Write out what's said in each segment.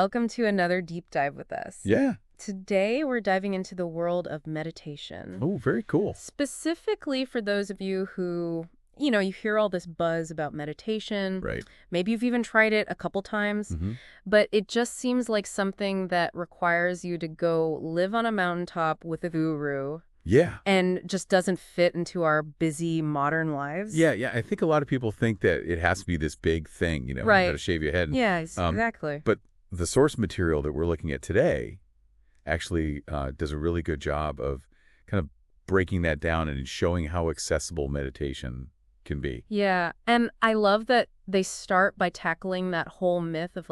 welcome to another deep dive with us. Yeah. Today, we're diving into the world of meditation. Oh, very cool. Specifically for those of you who, you hear all this buzz about meditation. Right. Maybe you've even tried it a couple times, but it just seems like something that requires you to go live on a mountaintop with a guru. Yeah. And just doesn't fit into our busy modern lives. Yeah. I think a lot of people think that it has to be this big thing, Right. you got to shave your head. Yeah, exactly. But the source material that we're looking at today actually does a really good job of kind of breaking that down and showing how accessible meditation can be. Yeah, and I love that they start by tackling that whole myth of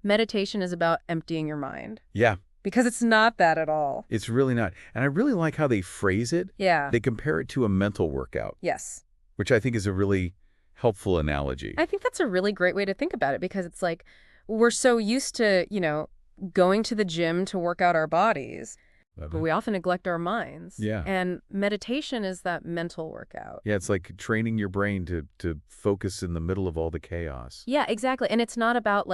meditation is about emptying your mind. Yeah. Because it's not that at all. It's really not. And I really like how they phrase it. Yeah. They compare it to a mental workout. Yes. Which I think is a really helpful analogy. I think that's a really great way to think about it because it's we're so used to, going to the gym to work out our bodies, but we often neglect our minds. Yeah. And meditation is that mental workout. Yeah, it's like training your brain to focus in the middle of all the chaos. Yeah, exactly. And it's not about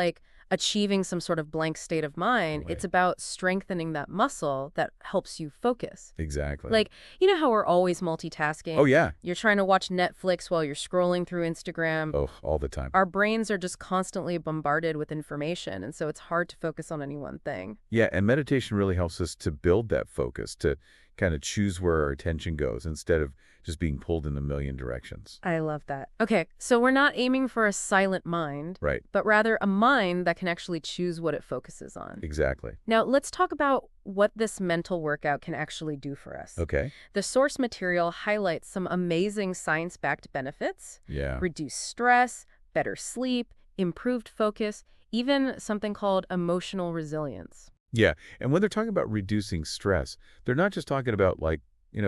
achieving some sort of blank state of mind. Right. It's about strengthening that muscle that helps you focus. Exactly. You know how we're always multitasking? Oh, yeah. You're trying to watch Netflix while you're scrolling through Instagram. Oh, all the time. Our brains are just constantly bombarded with information, and so it's hard to focus on any one thing. Yeah, and meditation really helps us to build that focus, to kind of choose where our attention goes instead of just being pulled in a million directions. I love that. Okay, so we're not aiming for a silent mind, Right. but rather a mind that can actually choose what it focuses on. Exactly. Now, let's talk about what this mental workout can actually do for us. Okay. The source material highlights some amazing science-backed benefits. Yeah. Reduce stress, better sleep, improved focus, even something called emotional resilience. Yeah, and when they're talking about reducing stress, they're not just talking about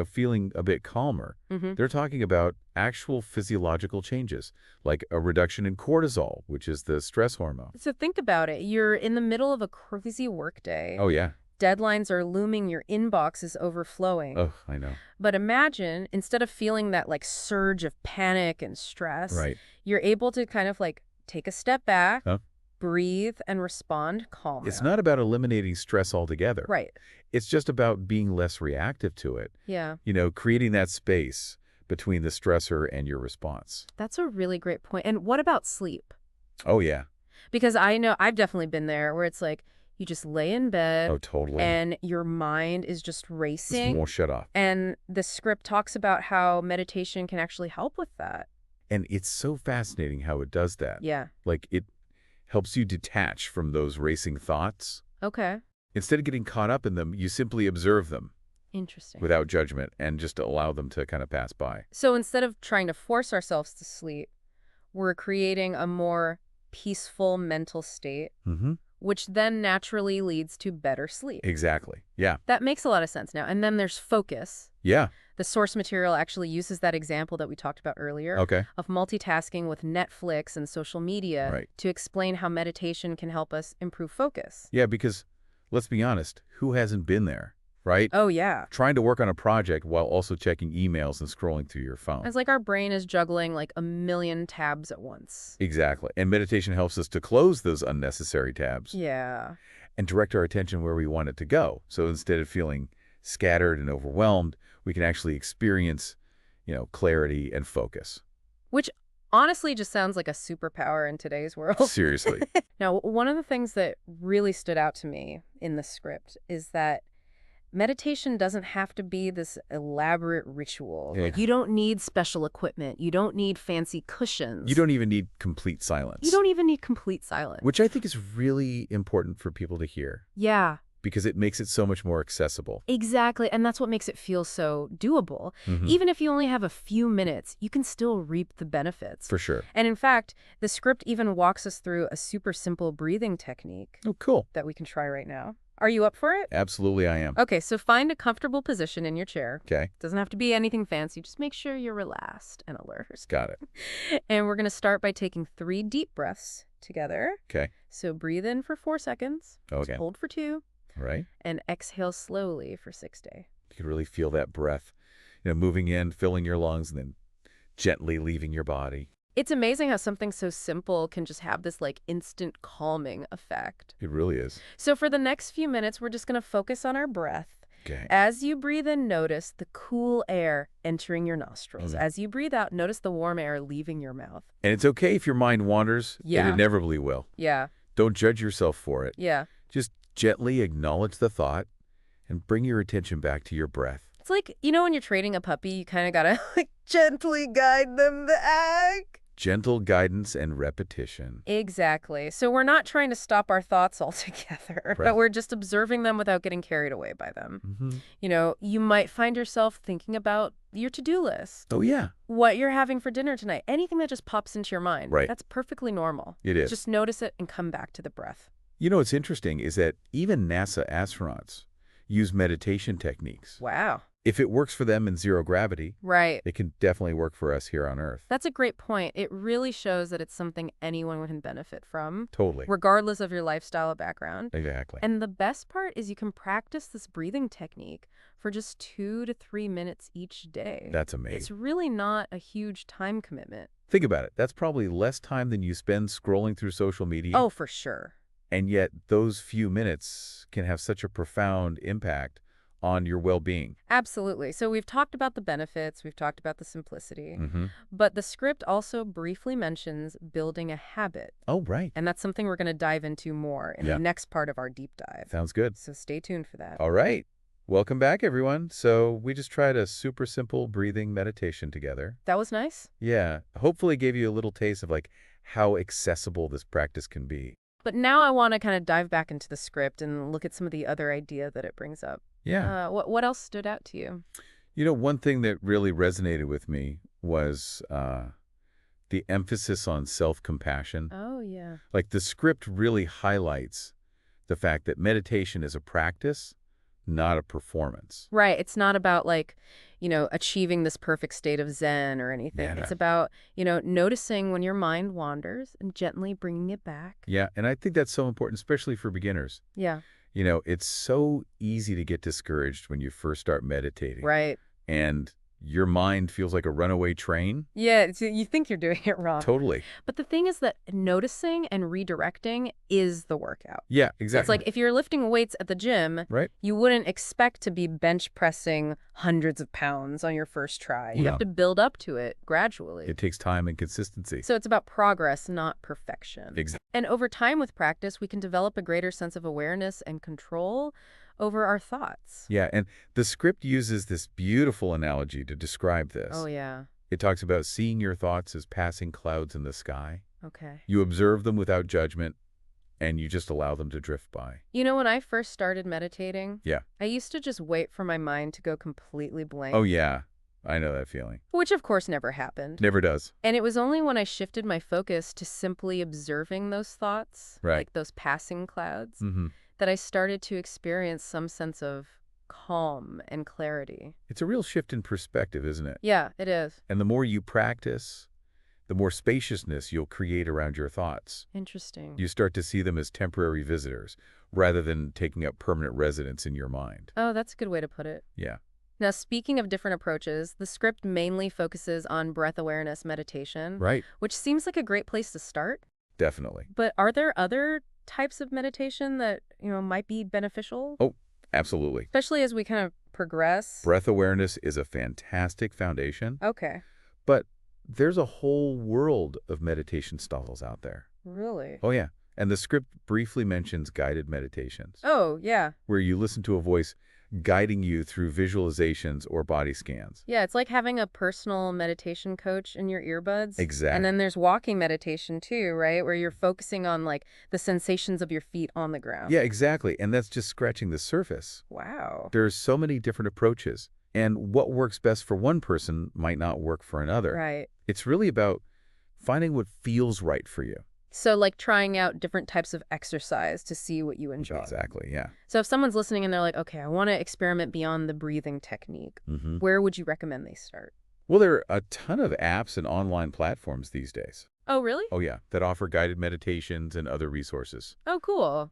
feeling a bit calmer. They're talking about actual physiological changes, like a reduction in cortisol, which is the stress hormone. So think about it. You're in the middle of a crazy workday. Oh, yeah. Deadlines are looming, your inbox is overflowing. Oh, I know. But imagine, instead of feeling that surge of panic and stress, Right. you're able to kind of take a step back, Huh? breathe, and respond calmly. It's not about eliminating stress altogether. Right. It's just about being less reactive to it. Yeah. Creating that space between the stressor and your response. That's a really great point. And what about sleep? Oh, yeah. Because I know I've definitely been there where it's you just lay in bed. Oh, totally. And your mind is just racing. It's more shut off. And the script talks about how meditation can actually help with that. And it's so fascinating how it does that. Yeah. It helps you detach from those racing thoughts. Okay. Instead of getting caught up in them, you simply observe them Interesting. without judgment and just allow them to kind of pass by. So instead of trying to force ourselves to sleep, we're creating a more peaceful mental state, which then naturally leads to better sleep. Exactly. Yeah. That makes a lot of sense now. And then there's focus. Yeah. The source material actually uses that example that we talked about earlier Okay. of multitasking with Netflix and social media Right. to explain how meditation can help us improve focus. Yeah, because let's be honest, who hasn't been there, right? Oh, yeah. Trying to work on a project while also checking emails and scrolling through your phone. It's our brain is juggling a million tabs at once. Exactly. And meditation helps us to close those unnecessary tabs. Yeah. And direct our attention where we want it to go. So instead of feeling scattered and overwhelmed, we can actually experience, clarity and focus. Which honestly just sounds like a superpower in today's world. Seriously. Now, one of the things that really stood out to me in the script is that meditation doesn't have to be this elaborate ritual. Yeah. You don't need special equipment. You don't need fancy cushions. You don't even need complete silence. You don't even need complete silence. Which I think is really important for people to hear. Yeah. Because it makes it so much more accessible. Exactly, and that's what makes it feel so doable. Even if you only have a few minutes, you can still reap the benefits. For sure. And in fact, the script even walks us through a super simple breathing technique Oh, cool. that we can try right now. Are you up for it? Absolutely I am. Okay, so find a comfortable position in your chair. Okay. Doesn't have to be anything fancy. Just make sure you're relaxed and alert. Got it. And we're going to start by taking 3 deep breaths together. Okay. So breathe in for 4 seconds. Okay. Hold for 2. All right. And exhale slowly for 60. You can really feel that breath, moving in, filling your lungs, and then gently leaving your body. It's amazing how something so simple can just have this like instant calming effect. It really is. So for the next few minutes, we're just going to focus on our breath. Okay. As you breathe in, notice the cool air entering your nostrils. Mm. As you breathe out, notice the warm air leaving your mouth. And it's okay if your mind wanders. It Yeah. inevitably will. Yeah. Don't judge yourself for it. Yeah. Just gently acknowledge the thought and bring your attention back to your breath. It's like, when you're training a puppy, you kind of got to like gently guide them back. Gentle guidance and repetition. Exactly. So we're not trying to stop our thoughts altogether, Right. but we're just observing them without getting carried away by them. Mm-hmm. You might find yourself thinking about your to-do list, Oh, yeah. what you're having for dinner tonight, anything that just pops into your mind. Right. That's perfectly normal. It is. Just notice it and come back to the breath. What's interesting is that even NASA astronauts use meditation techniques. Wow. If it works for them in zero gravity, Right. it can definitely work for us here on Earth. That's a great point. It really shows that it's something anyone can benefit from, Totally. regardless of your lifestyle or background. Exactly. And the best part is you can practice this breathing technique for just 2 to 3 minutes each day. That's amazing. It's really not a huge time commitment. Think about it. That's probably less time than you spend scrolling through social media. Oh, for sure. And yet those few minutes can have such a profound impact on your well-being. Absolutely. So we've talked about the benefits, we've talked about the simplicity, Mm-hmm. but the script also briefly mentions building a habit. Oh, right. And that's something we're going to dive into more in the next part of our deep dive. Sounds good. So stay tuned for that. All right. Welcome back, everyone. So we just tried a super simple breathing meditation together. That was nice. Yeah. Hopefully gave you a little taste of how accessible this practice can be. But now I want to kind of dive back into the script and look at some of the other idea that it brings up. Yeah. What else stood out to you? One thing that really resonated with me was the emphasis on self-compassion. Oh, yeah. Like the script really highlights the fact that meditation is a practice, not a performance. Right. It's not about achieving this perfect state of Zen or anything. Yeah, no. It's about, noticing when your mind wanders and gently bringing it back. Yeah, and I think that's so important, especially for beginners. Yeah. It's so easy to get discouraged when you first start meditating. Right. And your mind feels like a runaway train. Yeah, you think you're doing it wrong. Totally. But the thing is that noticing and redirecting is the workout. Yeah, exactly. It's like if you're lifting weights at the gym, right? You wouldn't expect to be bench pressing hundreds of pounds on your first try. You No. have to build up to it gradually. It takes time and consistency. So it's about progress, not perfection. Exactly. And over time with practice, we can develop a greater sense of awareness and control over our thoughts. Yeah, and the script uses this beautiful analogy to describe this. Oh, yeah. It talks about seeing your thoughts as passing clouds in the sky. Okay. You observe them without judgment, and you just allow them to drift by. When I first started meditating, Yeah. I used to just wait for my mind to go completely blank. Oh, yeah. I know that feeling. Which, of course, never happened. Never does. And it was only when I shifted my focus to simply observing those thoughts, Right. like those passing clouds, Mm-hmm. that I started to experience some sense of calm and clarity. It's a real shift in perspective, isn't it? Yeah, it is. And the more you practice, the more spaciousness you'll create around your thoughts. Interesting. You start to see them as temporary visitors rather than taking up permanent residence in your mind. Oh, that's a good way to put it. Yeah. Now, speaking of different approaches, the script mainly focuses on breath awareness meditation, Right. which seems like a great place to start. Definitely. But are there other types of meditation that, might be beneficial? Oh, absolutely. Especially as we kind of progress? Breath awareness is a fantastic foundation, Okay. but there's a whole world of meditation styles out there. Really? Oh, yeah. And the script briefly mentions guided meditations, Oh, yeah. where you listen to a voice guiding you through visualizations or body scans. Yeah, it's like having a personal meditation coach in your earbuds. Exactly. And then there's walking meditation too, right? Where you're focusing on the sensations of your feet on the ground. Yeah, exactly. And that's just scratching the surface. Wow. There's so many different approaches, and what works best for one person might not work for another. Right. It's really about finding what feels right for you. So trying out different types of exercise to see what you enjoy. Exactly, yeah. So if someone's listening and they're like, okay, I want to experiment beyond the breathing technique, Mm-hmm. where would you recommend they start? Well, there are a ton of apps and online platforms these days. Oh, really? Oh, yeah, that offer guided meditations and other resources. Oh, cool.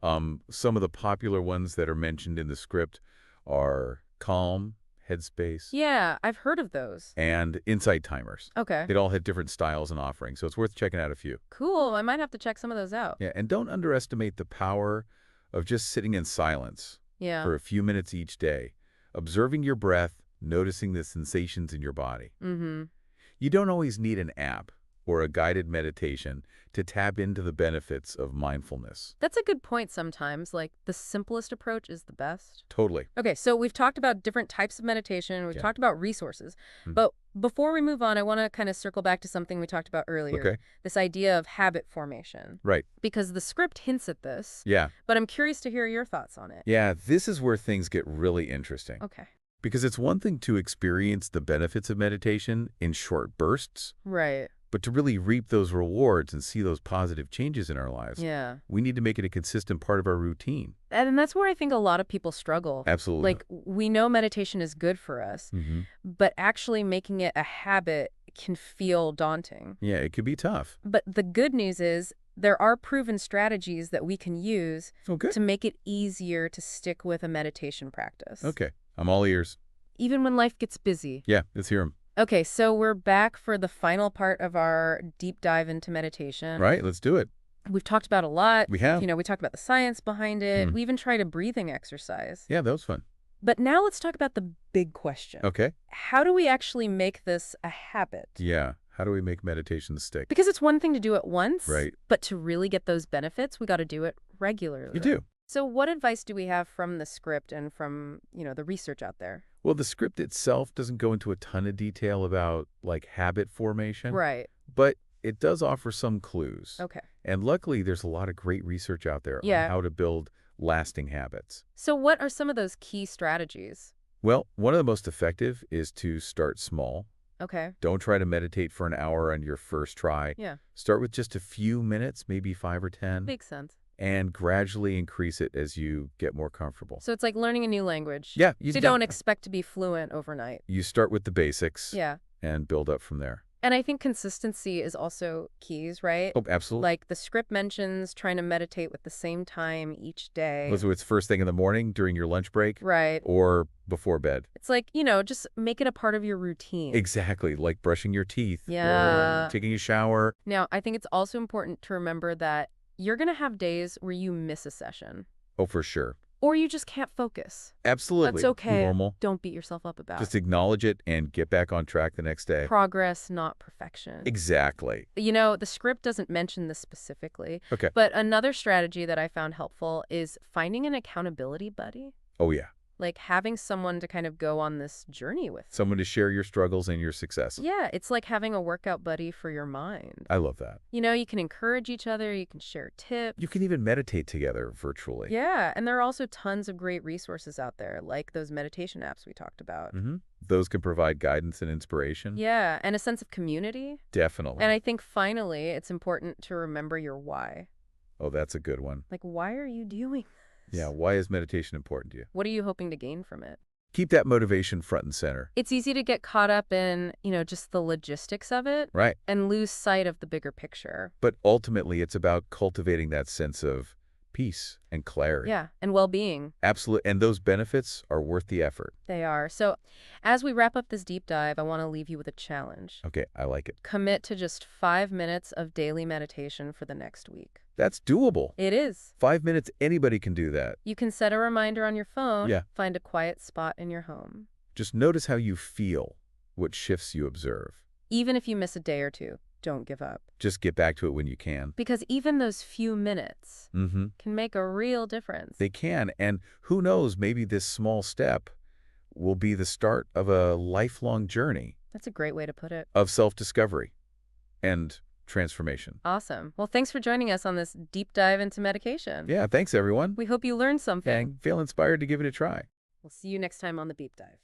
Some of the popular ones that are mentioned in the script are Calm, Headspace, Yeah, I've heard of those. and Insight Timers. Okay. They'd all had different styles and offerings, so it's worth checking out a few. Cool. I might have to check some of those out. Yeah, and don't underestimate the power of just sitting in silence Yeah. for a few minutes each day, observing your breath, noticing the sensations in your body. Mm-hmm. You don't always need an app or a guided meditation to tap into the benefits of mindfulness. That's a good point sometimes. Like, the simplest approach is the best. Totally. Okay, so we've talked about different types of meditation. We've Yeah. talked about resources. Mm. But before we move on, I want to kind of circle back to something we talked about earlier. Okay. This idea of habit formation. Right. Because the script hints at this, Yeah. but I'm curious to hear your thoughts on it. Yeah, this is where things get really interesting. Okay. Because it's one thing to experience the benefits of meditation in short bursts, Right. but to really reap those rewards and see those positive changes in our lives, Yeah. we need to make it a consistent part of our routine. And that's where I think a lot of people struggle. Absolutely. Like, we know meditation is good for us, but actually making it a habit can feel daunting. Yeah, it could be tough. But the good news is there are proven strategies that we can use Oh, good. to make it easier to stick with a meditation practice. Okay, I'm all ears. Even when life gets busy. Yeah, let's hear them. Okay, so we're back for the final part of our deep dive into meditation. Right, let's do it. We've talked about a lot. We have. We talked about the science behind it. We even tried a breathing exercise. Yeah, that was fun. But now let's talk about the big question. Okay. How do we actually make this a habit? Yeah, how do we make meditation stick? Because it's one thing to do it once, Right. but to really get those benefits, we got to do it regularly. You do. So what advice do we have from the script and from, the research out there? Well, the script itself doesn't go into a ton of detail about, like, habit formation. Right. But it does offer some clues. Okay. And luckily, there's a lot of great research out there Yeah. on how to build lasting habits. So what are some of those key strategies? Well, one of the most effective is to start small. Okay. Don't try to meditate for an hour on your first try. Yeah. Start with just a few minutes, maybe 5 or 10. Makes sense. And gradually increase it as you get more comfortable. So it's like learning a new language. Yeah. So you don't expect to be fluent overnight. You start with the basics. Yeah. And build up from there. And I think consistency is also keys, right? Oh, absolutely. Like the script mentions trying to meditate with the same time each day. So it's first thing in the morning, during your lunch break, Right. or before bed. It's like, just make it a part of your routine. Exactly, like brushing your teeth Yeah. or taking a shower. Now, I think it's also important to remember that you're going to have days where you miss a session. Oh, for sure. Or you just can't focus. Absolutely. That's okay. Normal. Don't beat yourself up about Just it. acknowledge it and get back on track the next day. Progress, not perfection. Exactly. The script doesn't mention this specifically. Okay. But another strategy that I found helpful is finding an accountability buddy. Oh, yeah. Like having someone to kind of go on this journey with. Someone to share your struggles and your success. Yeah, it's like having a workout buddy for your mind. I love that. You can encourage each other, you can share tips. You can even meditate together virtually. Yeah, and there are also tons of great resources out there, like those meditation apps we talked about. Those can provide guidance and inspiration. Yeah, and a sense of community. Definitely. And I think finally, it's important to remember your why. Oh, that's a good one. Like, why are you doing this? Yeah, why is meditation important to you? What are you hoping to gain from it? Keep that motivation front and center. It's easy to get caught up in, just the logistics of it. Right. And lose sight of the bigger picture. But ultimately, it's about cultivating that sense of peace and clarity. Yeah, and well-being. Absolutely. And those benefits are worth the effort. They are. So as we wrap up this deep dive, I want to leave you with a challenge. Okay, I like it. Commit to just 5 minutes of daily meditation for the next week. That's doable. It is. 5 minutes, anybody can do that. You can set a reminder on your phone. Yeah. Find a quiet spot in your home. Just notice how you feel, what shifts you observe. Even if you miss a day or two, don't give up. Just get back to it when you can. Because even those few minutes can make a real difference. They can. And who knows, maybe this small step will be the start of a lifelong journey. That's a great way to put it. Of self-discovery and transformation. Awesome. Well, thanks for joining us on this deep dive into medication. Yeah, thanks, everyone. We hope you learned something. Feel inspired to give it a try. We'll see you next time on the Deep Dive.